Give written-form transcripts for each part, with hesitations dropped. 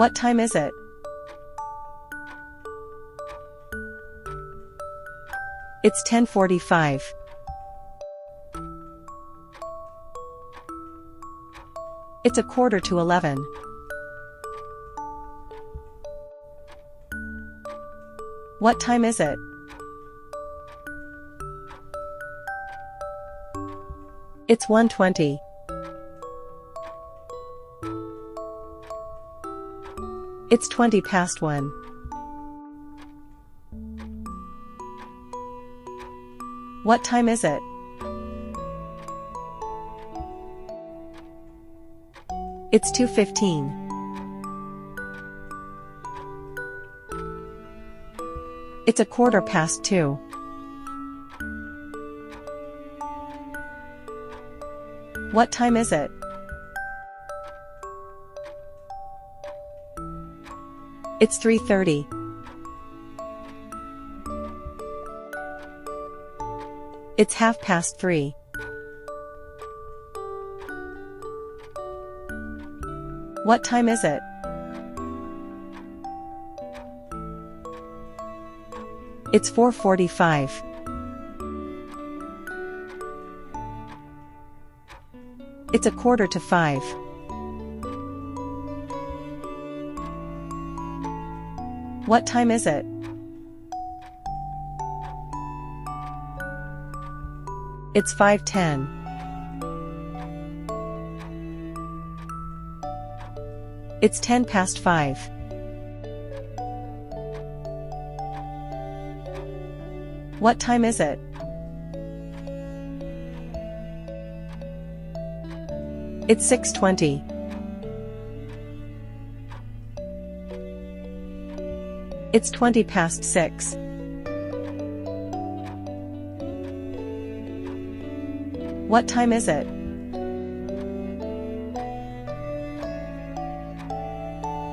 What time is it? It's 10:45. It's 10:45. What time is it? It's 1:20. It's 1:20. What time is it? It's 2:15. It's 2:15. What time is it? It's 3:30. It's 3:30. What time is it? It's 4:45. It's 4:45. What time is it? It's 5:10. It's 5:10. What time is it? It's 6:20. It's 6:20. What time is it?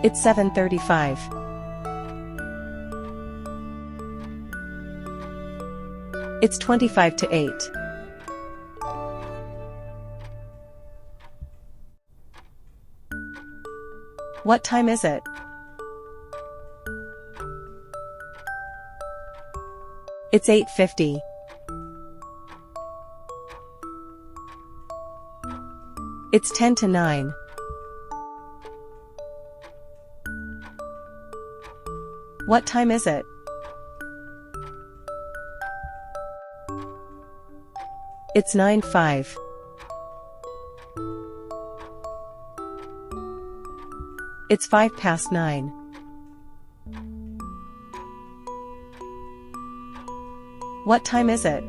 It's 7:35. It's 7:25. What time is it? It's 8:50. It's 9:10. What time is it? It's 9:05. It's 9:05. What time is it?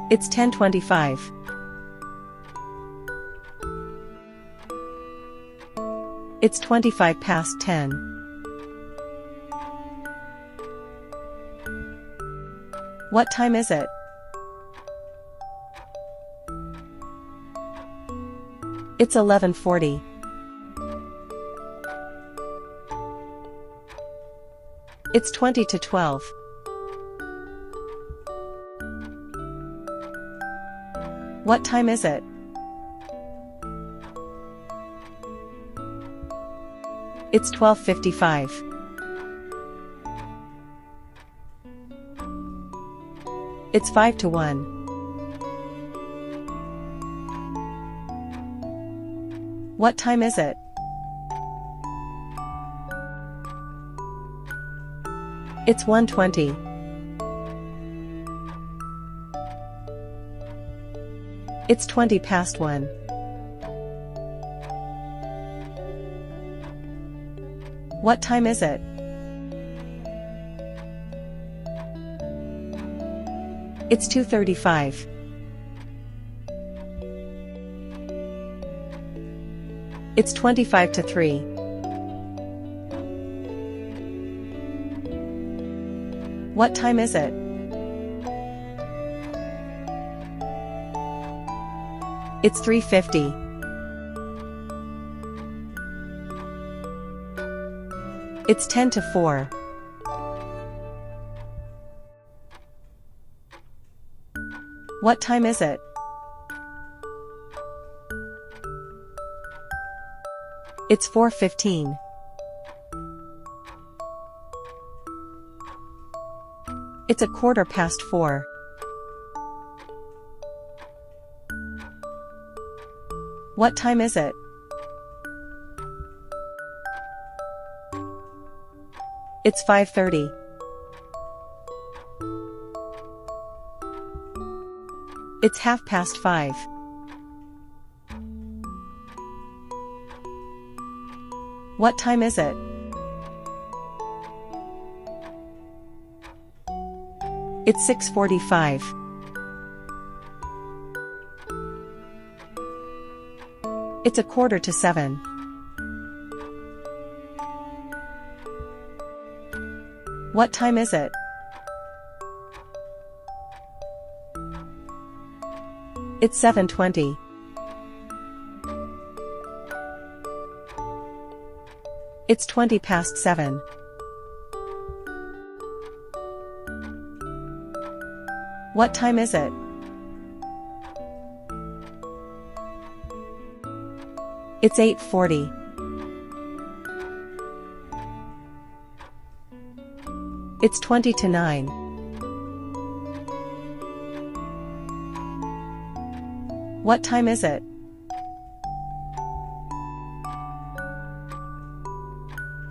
It's 10:25. It's 10:25. What time is it? It's 11:40. It's 12:20. What time is it? It's 12:55. It's 5:01. What time is it? It's 1:20. It's 1:20. What time is it? It's 2:35. It's 3:25. What time is it? It's 3:50. It's 10:50. What time is it? It's 4:15. It's 4:15. What time is it? It's 5:30. It's 5:30. What time is it? It's 6:45. It's 6:45. What time is it? It's 7:20. It's 7:20. What time is it? It's 8:40. It's 9:20. What time is it?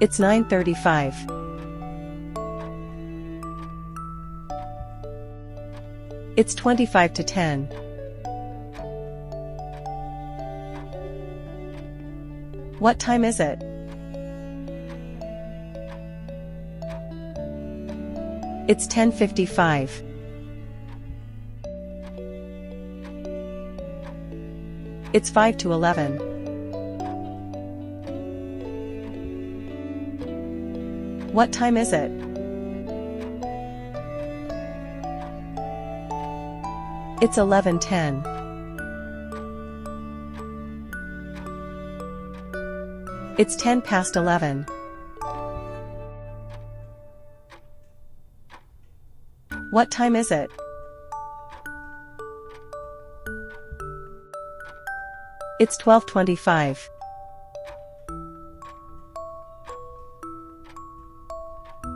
It's 9:35. It's 10:25. What time is it? It's 10:55. It's 5:11. What time is it? It's 11:10. It's 11:10. What time is it? It's 12:25.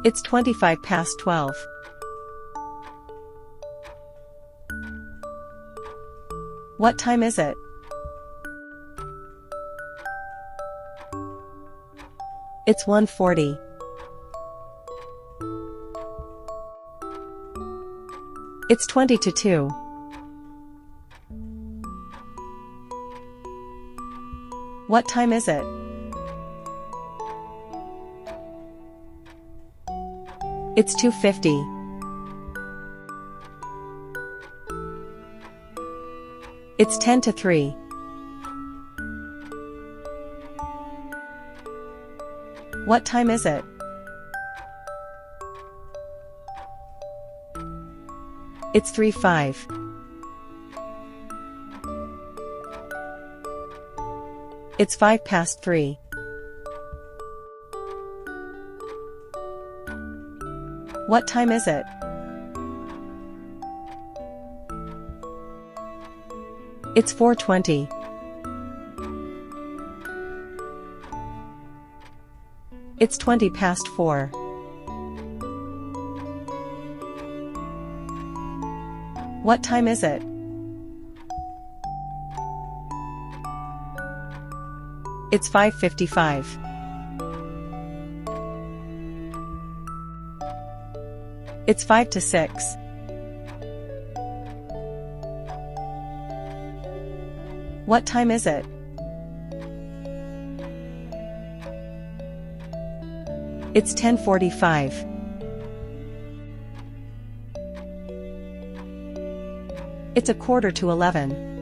It's 12:25. What time is it? It's 1:40. It's 2. What time is it? It's 2:50. It's 3. What time is it? It's 3:05. It's 3:05. What time is it? It's 4:20. It's 4:20. What time is it? It's 5:55. It's 5 to 6. What time is it? It's 10:45. It's 11:15.